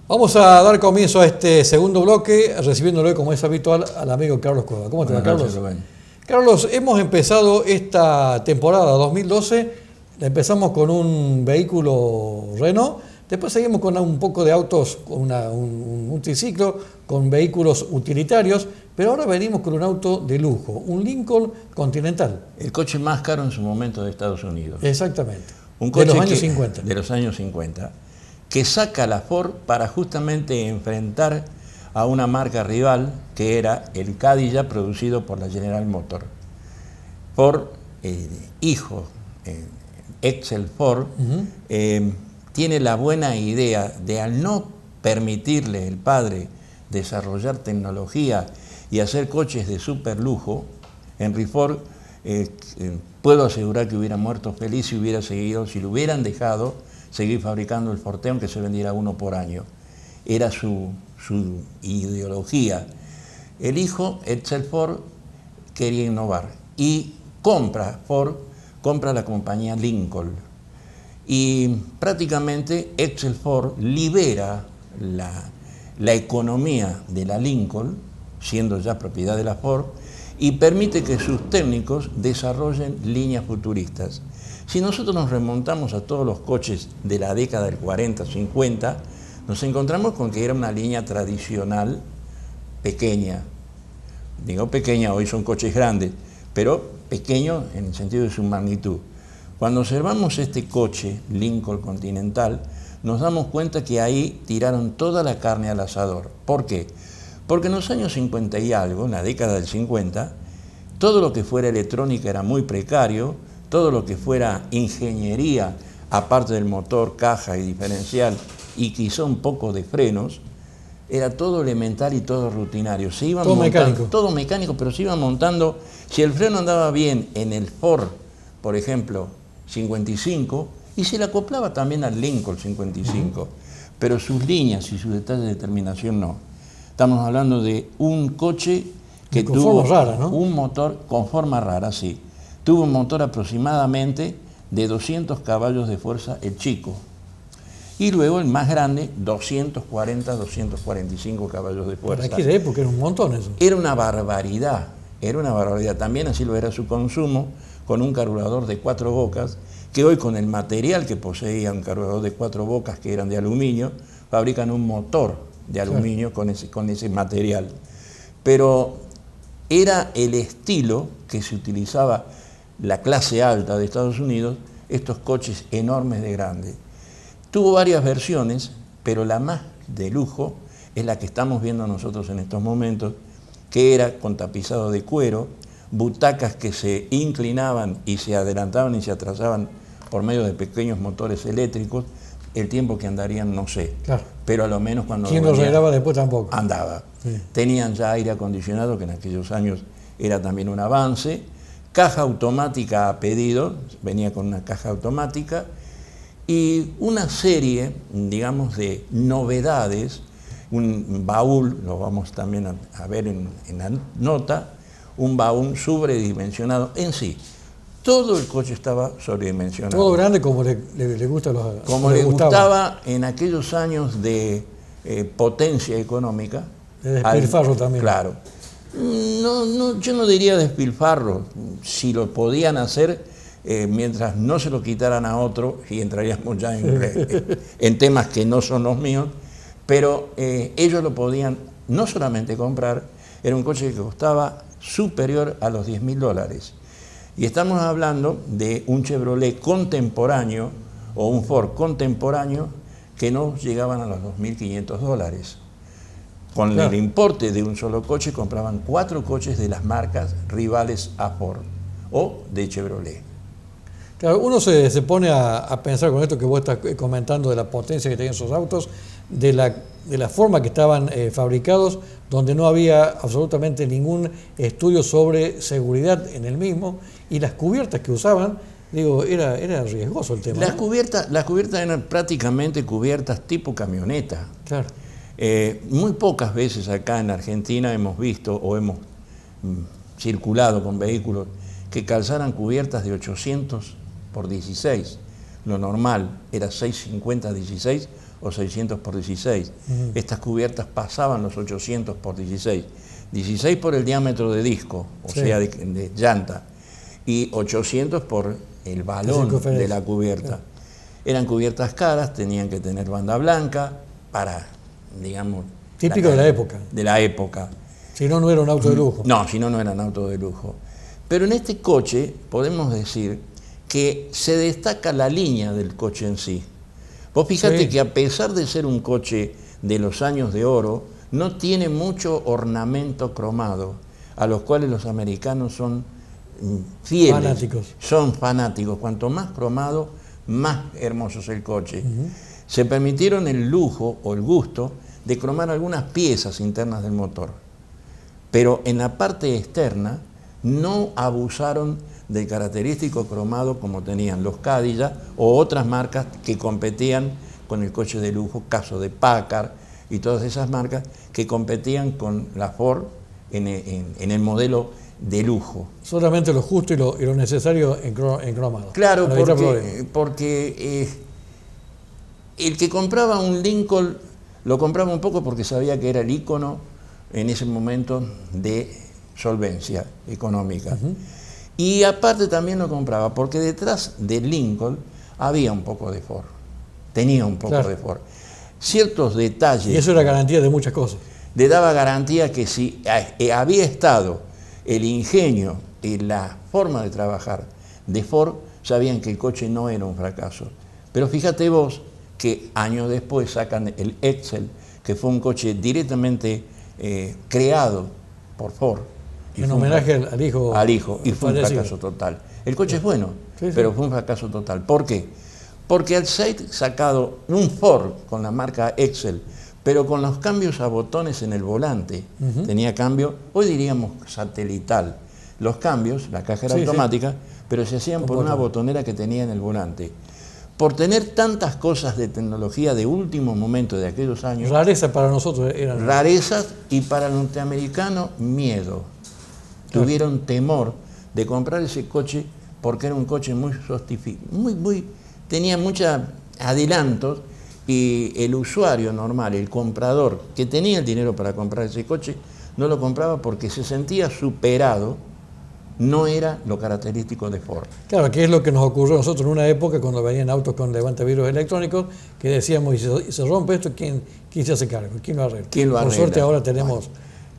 Vamos a dar comienzo a este segundo bloque, recibiéndolo como es habitual al amigo Carlos Cueva. ¿Cómo te va, Carlos? Carlos, hemos empezado esta temporada 2012, la empezamos con un vehículo Renault, después seguimos con un poco de autos, con un triciclo, con vehículos utilitarios, pero ahora venimos con un auto de lujo, un Lincoln Continental. El coche más caro en su momento de Estados Unidos. Exactamente. Un coche de los años 50. De los años 50, que saca la Ford para justamente enfrentar a una marca rival que era el Cadillac producido por la General Motors. Ford, hijo, Edsel Ford, tiene la buena idea de, al no permitirle el padre desarrollar tecnología y hacer coches de super lujo, Henry Ford, puedo asegurar que hubiera muerto feliz si hubiera seguido, si lo hubieran dejado seguir fabricando el Forte, aunque se vendiera uno por año. Era su ideología. El hijo, Edsel Ford, quería innovar y Ford compra la compañía Lincoln. Y prácticamente Edsel Ford libera la economía de la Lincoln, siendo ya propiedad de la Ford, y permite que sus técnicos desarrollen líneas futuristas. Si nosotros nos remontamos a todos los coches de la década del 40, 50, nos encontramos con que era una línea tradicional pequeña. Digo pequeña, hoy son coches grandes, pero pequeño en el sentido de su magnitud. Cuando observamos este coche, Lincoln Continental, nos damos cuenta que ahí tiraron toda la carne al asador. ¿Por qué? Porque en los años 50 y algo, en la década del 50, todo lo que fuera electrónica era muy precario, todo lo que fuera ingeniería, aparte del motor, caja y diferencial, y quizá un poco de frenos, era todo elemental y todo rutinario. Se iban todo montando, mecánico. Todo mecánico, pero se iba montando. Si el freno andaba bien en el Ford, por ejemplo, 55, y se le acoplaba también al Lincoln 55, pero sus líneas y sus detalles de terminación no. Estamos hablando de un coche que tuvo rara, ¿no? un motor con forma rara, sí. Tuvo un motor aproximadamente de 200 caballos de fuerza el chico. Y luego el más grande, 240, 245 caballos de fuerza. Para aquella época era un montón eso. Era una barbaridad, era una barbaridad. También así lo era su consumo, con un carburador de 4 bocas, que hoy con el material que poseía un carburador de 4 bocas, que eran de aluminio, fabrican un motor de aluminio con ese material. Pero era el estilo que se utilizaba la clase alta de Estados Unidos, estos coches enormes de grande. Tuvo varias versiones, pero la más de lujo es la que estamos viendo nosotros en estos momentos, que era con tapizado de cuero, butacas que se inclinaban y se adelantaban y se atrasaban por medio de pequeños motores eléctricos. El tiempo que andarían no sé, claro, pero a lo menos cuando ¿quién lo arreglaba después tampoco? Andaba. Sí. Tenían ya aire acondicionado, que en aquellos años era también un avance. Caja automática a pedido, venía con una caja automática, y una serie, digamos, de novedades, un baúl, lo vamos también a ver en la nota, un baúl sobredimensionado en sí. Todo el coche estaba sobredimensionado. Todo grande como le gusta a los... Como le gustaba en aquellos años de potencia económica. De despilfarro también. Claro. Yo no diría despilfarro. Si lo podían hacer mientras no se lo quitaran a otro, y entraríamos ya en temas que no son los míos, pero ellos lo podían no solamente comprar, era un coche que costaba superior a los $10.000. Y estamos hablando de un Chevrolet contemporáneo o un Ford contemporáneo que no llegaban a los $2.500. Con claro, el importe de un solo coche compraban 4 coches de las marcas rivales a Ford o de Chevrolet. Claro, uno se pone a pensar con esto que vos estás comentando de la potencia que tenían esos autos, de la forma que estaban fabricados, donde no había absolutamente ningún estudio sobre seguridad en el mismo, y las cubiertas que usaban, digo, era riesgoso el tema. Las cubiertas eran prácticamente cubiertas tipo camioneta. Claro. Muy pocas veces acá en Argentina hemos visto o hemos circulado con vehículos que calzaran cubiertas de 800 por 16. Lo normal era 650-16 o 600 por 16. Estas cubiertas pasaban los 800 por 16. 16 por el diámetro de disco, o sea, de llanta, y 800 por el balón de la cubierta. Eran cubiertas caras, tenían que tener banda blanca para, digamos... Típico de la época. De la época. Si no, no era un auto de lujo. No, si no, no eran autos de lujo. Pero en este coche podemos decir que se destaca la línea del coche en sí. Vos fíjate que a pesar de ser un coche de los años de oro, no tiene mucho ornamento cromado, a los cuales los americanos son fieles. Fanáticos. Son fanáticos. Cuanto más cromado, más hermoso es el coche. Se permitieron el lujo o el gusto de cromar algunas piezas internas del motor. Pero en la parte externa no abusaron del característico cromado como tenían los Cadillac o otras marcas que competían con el coche de lujo, caso de Packard y todas esas marcas que competían con la Ford en el modelo de lujo. Solamente lo justo y lo necesario en cromado. Claro, porque el que compraba un Lincoln lo compraba un poco porque sabía que era el ícono en ese momento de solvencia económica. Y aparte también lo compraba porque detrás del Lincoln había un poco de Ford, tenía un poco de Ford. Ciertos detalles... Y eso era garantía de muchas cosas. Le daba garantía que si había estado el ingenio y la forma de trabajar de Ford, sabían que el coche no era un fracaso. Pero fíjate vos que años después sacan el Excel, que fue un coche directamente creado por Ford. En homenaje al hijo. Al hijo, y fue un fracaso total. El coche es bueno, pero fue un fracaso total. ¿Por qué? Porque al ser sacado un Ford con la marca Excel, pero con los cambios a botones en el volante, tenía cambio, hoy diríamos satelital. Los cambios, la caja era automática, pero se hacían por una botonera que tenía en el volante. Por tener tantas cosas de tecnología de último momento de aquellos años... Rareza para nosotros eran... Rarezas, y para el norteamericano, miedo. Tuvieron temor de comprar ese coche porque era un coche tenía muchos adelantos, y el usuario normal, el comprador, que tenía el dinero para comprar ese coche, no lo compraba porque se sentía superado. No era lo característico de Ford. Claro, que es lo que nos ocurrió a nosotros en una época cuando venían autos con levantavirus electrónicos, que decíamos, y se rompe esto, ¿quién se hace cargo? ¿Quién lo arregla? ¿Quién lo arregla? Por suerte ahora tenemos...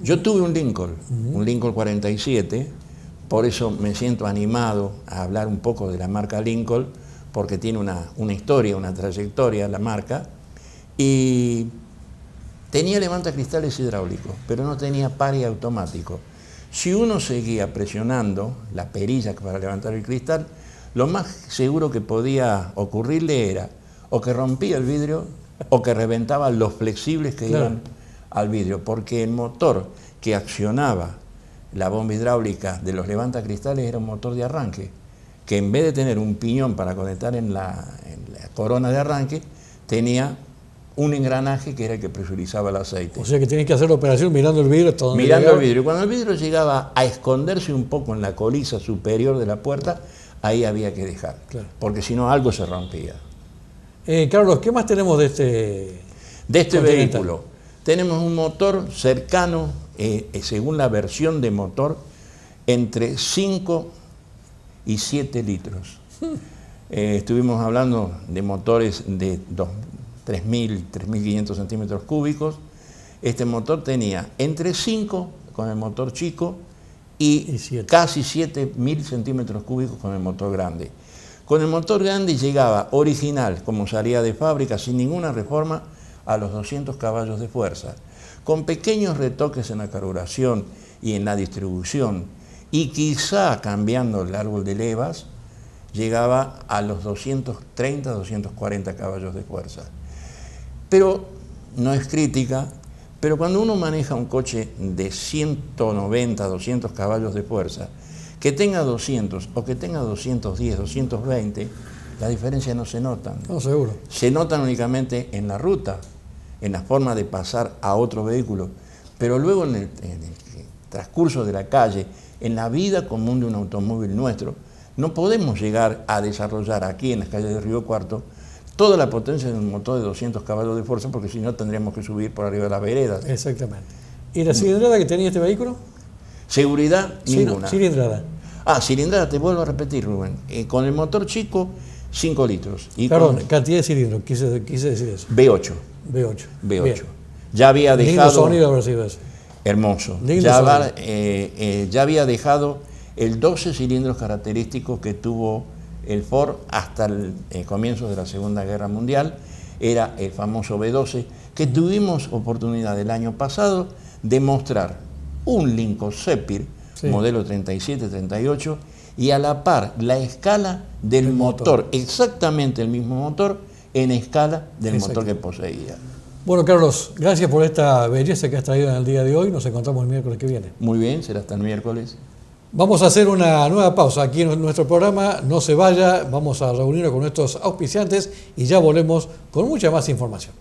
Yo tuve un Lincoln, un Lincoln 47, por eso me siento animado a hablar un poco de la marca Lincoln, porque tiene una historia, una trayectoria la marca, y tenía levantacristales hidráulicos, pero no tenía pare automático. Si uno seguía presionando la perilla para levantar el cristal, lo más seguro que podía ocurrirle era o que rompía el vidrio o que reventaba los flexibles que iban al vidrio, porque el motor que accionaba la bomba hidráulica de los levantacristales era un motor de arranque, que en vez de tener un piñón para conectar en la corona de arranque, tenía un engranaje que era el que presurizaba el aceite. O sea que tenías que hacer la operación mirando el vidrio hasta donde mirando el vidrio. Cuando el vidrio llegaba a esconderse un poco en la colisa superior de la puerta, ahí había que dejar, porque si no algo se rompía. Carlos, ¿qué más tenemos de este vehículo? Tenemos un motor cercano, según la versión de motor, entre 5 y 7 litros. Estuvimos hablando de motores de 3.000, 3.500 centímetros cúbicos. Este motor tenía entre 5 con el motor chico y casi 7.000 centímetros cúbicos con el motor grande. Con el motor grande llegaba original, como salía de fábrica, sin ninguna reforma, a los 200 caballos de fuerza, con pequeños retoques en la carburación y en la distribución, y quizá cambiando el árbol de levas, llegaba a los 230, 240 caballos de fuerza. Pero no es crítica, pero cuando uno maneja un coche de 190, 200 caballos de fuerza, que tenga 200 o que tenga 210, 220, las diferencias no se notan. No, seguro. Se notan únicamente en la ruta, en la forma de pasar a otro vehículo, pero luego en el transcurso de la calle, en la vida común de un automóvil nuestro, no podemos llegar a desarrollar aquí en las calles de Río Cuarto toda la potencia de un motor de 200 caballos de fuerza, porque si no tendríamos que subir por arriba de las veredas. Exactamente. ¿Y la cilindrada que tenía este vehículo? Seguridad, ninguna. Cilindrada. Cilindrada, te vuelvo a repetir, Rubén. Con el motor chico, 5 litros. Y perdón, cantidad de cilindros, quise decir eso. V8. V8. V8. Ya había dejado... Lindo sonido habrá sido eso. Hermoso. Ya había dejado el 12 cilindros característicos que tuvo el Ford hasta el comienzo de la Segunda Guerra Mundial. Era el famoso V12, que tuvimos oportunidad el año pasado de mostrar un Lincoln Zephyr, modelo 37-38, y a la par la escala del motor, exactamente el mismo motor, en escala del motor que poseía. Bueno, Carlos, gracias por esta belleza que has traído en el día de hoy. Nos encontramos el miércoles que viene. Muy bien, será hasta el miércoles. Vamos a hacer una nueva pausa aquí en nuestro programa. No se vaya, vamos a reunirnos con nuestros auspiciantes y ya volvemos con mucha más información.